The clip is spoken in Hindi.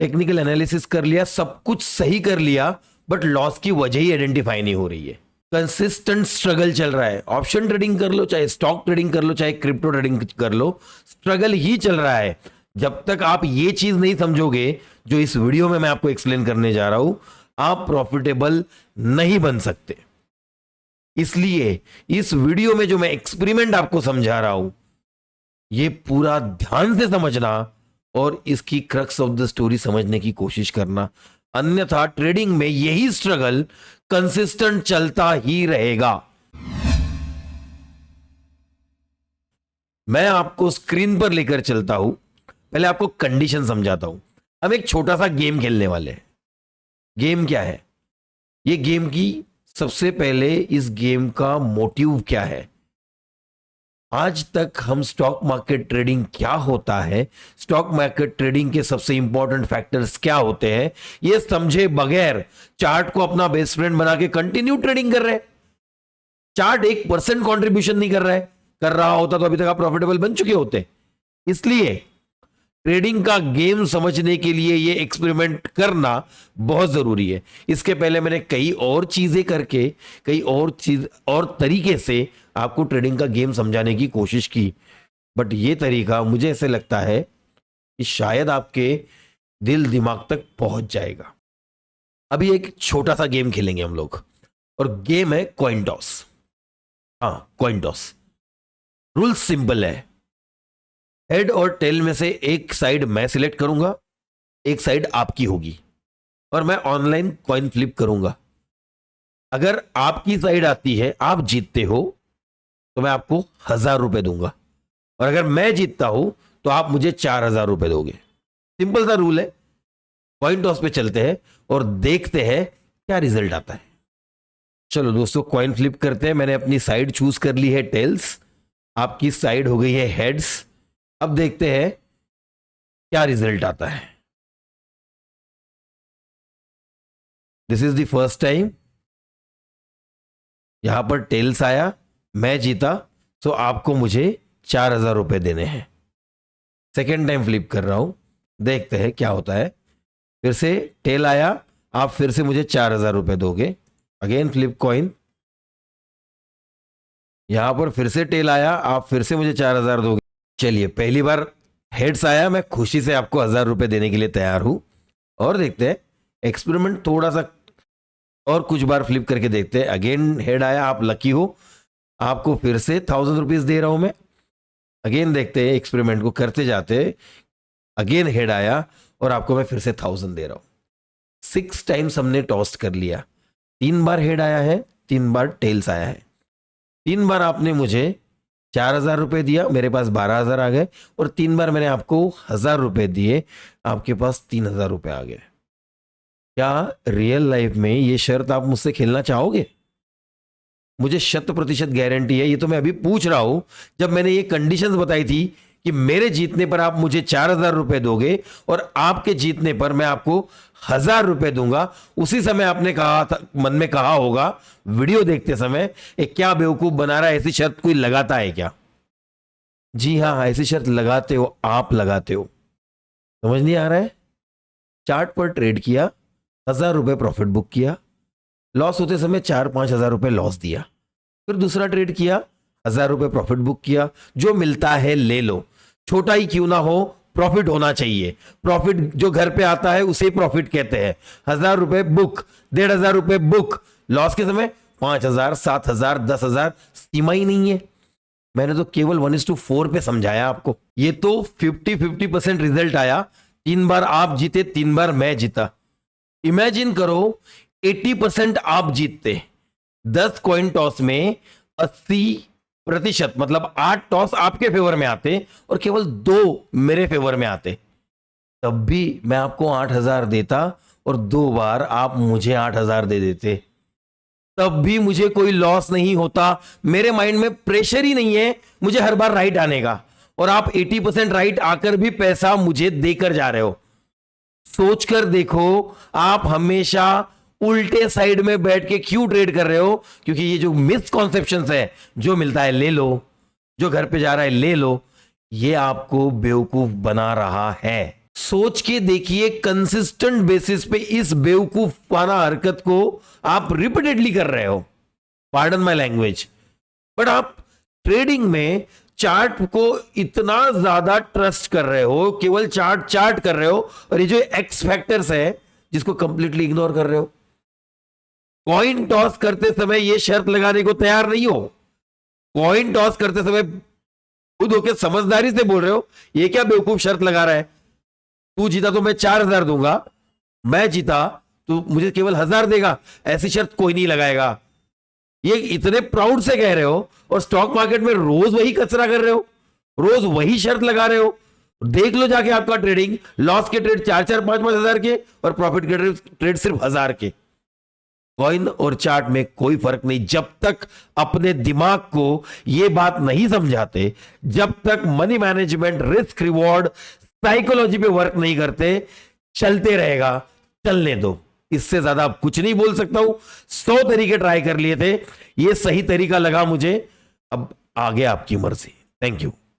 टेक्निकल एनालिसिस कर लिया, सब कुछ सही कर लिया, बट लॉस की वजह ही आइडेंटिफाई नहीं हो रही है। कंसिस्टेंट स्ट्रगल चल रहा है। ऑप्शन ट्रेडिंग कर लो, चाहे स्टॉक ट्रेडिंग कर लो, चाहे क्रिप्टो ट्रेडिंग कर लो, स्ट्रगल ही चल रहा है। जब तक आप ये चीज नहीं समझोगे जो इस वीडियो में मैं आपको एक्सप्लेन करने जा रहा हूं, आप प्रॉफिटेबल नहीं बन सकते। इसलिए इस वीडियो में जो मैं एक्सपेरिमेंट आपको समझा रहा हूं, ये पूरा ध्यान से समझना और इसकी क्रक्स ऑफ द स्टोरी समझने की कोशिश करना। अन्यथा ट्रेडिंग में यही स्ट्रगल कंसिस्टेंट चलता ही रहेगा। मैं आपको स्क्रीन पर लेकर चलता हूं, पहले आपको कंडीशन समझाता हूं। हम एक छोटा सा गेम खेलने वाले हैं। गेम क्या है? ये गेम की सबसे पहले इस गेम का मोटिव क्या है? आज तक हम स्टॉक मार्केट ट्रेडिंग क्या होता है, स्टॉक मार्केट ट्रेडिंग के सबसे इंपॉर्टेंट फैक्टर्स क्या होते हैं, ये समझे बगैर चार्ट को अपना बेस्ट फ्रेंड बना के कंटिन्यू ट्रेडिंग कर रहे हैं। चार्ट 1% कंट्रीब्यूशन नहीं कर रहा है। कर रहा होता तो अभी तक आप प्रॉफिटेबल बन चुके होते। इसलिए ट्रेडिंग का गेम समझने के लिए ये एक्सपेरिमेंट करना बहुत जरूरी है। इसके पहले मैंने कई और चीजें करके, कई और चीज और तरीके से आपको ट्रेडिंग का गेम समझाने की कोशिश की, बट ये तरीका मुझे ऐसे लगता है कि शायद आपके दिल दिमाग तक पहुंच जाएगा। अभी एक छोटा सा गेम खेलेंगे हम लोग, और गेम है कॉइन टॉस। हाँ, कॉइन टॉस। रूल सिंपल है। हेड और टेल में से एक साइड मैं सिलेक्ट करूंगा, एक साइड आपकी होगी, और मैं ऑनलाइन कॉइन फ्लिप करूंगा। अगर आपकी साइड आती है, आप जीतते हो, तो मैं आपको 1000 रुपए दूंगा, और अगर मैं जीतता हूं तो आप मुझे 4000 रुपए दोगे। सिंपल सा रूल है। कॉइन टॉस पे चलते हैं और देखते हैं क्या रिजल्ट आता है। चलो दोस्तों, कॉइन फ्लिप करते हैं। मैंने अपनी साइड चूज कर ली है टेल्स, आपकी साइड हो गई है हेड्स। अब देखते हैं क्या रिजल्ट आता है। This is the first time. यहां पर टेल्स आया, मैं जीता, तो आपको मुझे 4000 रुपए देने हैं। सेकेंड टाइम फ्लिप कर रहा हूं, देखते हैं क्या होता है। फिर से टेल आया, आप फिर से मुझे 4000 रुपए दोगे। Again flip coin. यहां पर फिर से टेल आया, आप फिर से मुझे 4000 दोगे। चलिए, पहली बार हेड्स आया, मैं खुशी से आपको 1000 रुपए देने के लिए तैयार हूं। और देखते हैं, एक्सपेरिमेंट थोड़ा सा और कुछ बार फ्लिप करके देखते हैं। अगेन हेड आया, आप लकी हो, आपको फिर से 1000 रुपीज दे रहा हूं मैं। अगेन देखते हैं, एक्सपेरिमेंट को करते जाते। अगेन हेड आया, और आपको मैं फिर से 1000 दे रहा हूं। 6 टाइम्स हमने टॉस्ट कर लिया। 3 बार हेड आया है, 3 बार टेल्स आया है। 3 बार आपने मुझे 4000 रुपए दिया, मेरे पास 12000 आ गए, और 3 बार मैंने आपको 1000 रुपए दिए, आपके पास 3000 रुपए आ गए। क्या रियल लाइफ में ये शर्त आप मुझसे खेलना चाहोगे? मुझे 100% गारंटी है। ये तो मैं अभी पूछ रहा हूं। जब मैंने ये कंडीशंस बताई थी कि मेरे जीतने पर आप मुझे 4000 रुपए दोगे और आपके जीतने पर मैं आपको 1000 रुपए दूंगा, उसी समय आपने कहा था, मन में कहा होगा वीडियो देखते समय, क्या बेवकूफ बना रहा है, ऐसी शर्त कोई लगाता है क्या? जी हाँ, ऐसी शर्त लगाते हो, आप लगाते हो। समझ नहीं आ रहा है? चार्ट पर ट्रेड किया, 1000 रुपए प्रॉफिट बुक किया, लॉस होते समय 4-5 हजार रुपए लॉस दिया। फिर दूसरा ट्रेड किया, 1000 रुपए प्रॉफिट बुक किया। जो मिलता है ले लो, छोटा ही क्यों ना हो, प्रॉफिट होना चाहिए। प्रॉफिट जो घर पे आता है उसे प्रॉफिट कहते हैं। 1000 रुपए बुक, 1500 रुपए बुक। लॉस के समय 5000, 7000, 10,000, सीमा ही नहीं है। मैंने तो केवल 1:4 पे समझाया आपको। ये तो 50-50% रिजल्ट आया। 3 बार आप जीते, 3 बार मैं जीता। इमेजिन करो 80% आप जीतते। 10 कॉइन टॉस में 80%, मतलब 8 टॉस आपके फेवर में आते और केवल 2 मेरे फेवर में आते। तब भी मैं आपको 8000 देता और 2 बार आप मुझे 8000 दे देते। तब भी मुझे कोई लॉस नहीं होता। मेरे माइंड में प्रेशर ही नहीं है मुझे हर बार राइट आने का, और आप 80% राइट आकर भी पैसा मुझे देकर जा रहे हो। सोचकर देखो, आप हमेशा उल्टे साइड में बैठ के क्यों ट्रेड कर रहे हो? क्योंकि ये जो मिसकॉन्सेप्शंस है, जो मिलता है ले लो, जो घर पे जा रहा है ले लो, ये आपको बेवकूफ बना रहा है। सोच के देखिए, कंसिस्टेंट बेसिस पे इस बेवकूफाना हरकत को आप रिपीटेडली कर रहे हो, पार्डन माय लैंग्वेज, बट आप ट्रेडिंग में चार्ट को इतना ज्यादा ट्रस्ट कर रहे हो, केवल चार्ट कर रहे हो, और ये जो एक्स फैक्टर्स है जिसको कंप्लीटली इग्नोर कर रहे हो। कॉइन टॉस करते समय ये शर्त लगाने को तैयार नहीं हो। कॉइन टॉस करते समय खुद होके समझदारी से बोल रहे हो, ये क्या बेवकूफ शर्त लगा रहा है, तू जीता तो मैं 4,000 दूंगा, मैं जीता तो मुझे केवल 1,000 देगा, ऐसी शर्त कोई नहीं लगाएगा। ये इतने प्राउड से कह रहे हो, और स्टॉक मार्केट में रोज वही कचरा कर रहे हो, रोज वही शर्त लगा रहे हो। देख लो जाके आपका ट्रेडिंग, लॉस के ट्रेड 4-4, 5-5 हजार के, और प्रॉफिट के ट्रेड सिर्फ 1,000 के। कॉइन और चार्ट में कोई फर्क नहीं। जब तक अपने दिमाग को यह बात नहीं समझाते, जब तक money management, risk reward, psychology पे वर्क नहीं करते, चलते रहेगा, चलने दो। इससे ज्यादा अब कुछ नहीं बोल सकता हूं। 100 तरीके ट्राई कर लिए थे, ये सही तरीका लगा मुझे, अब आगे आपकी मर्जी। Thank you.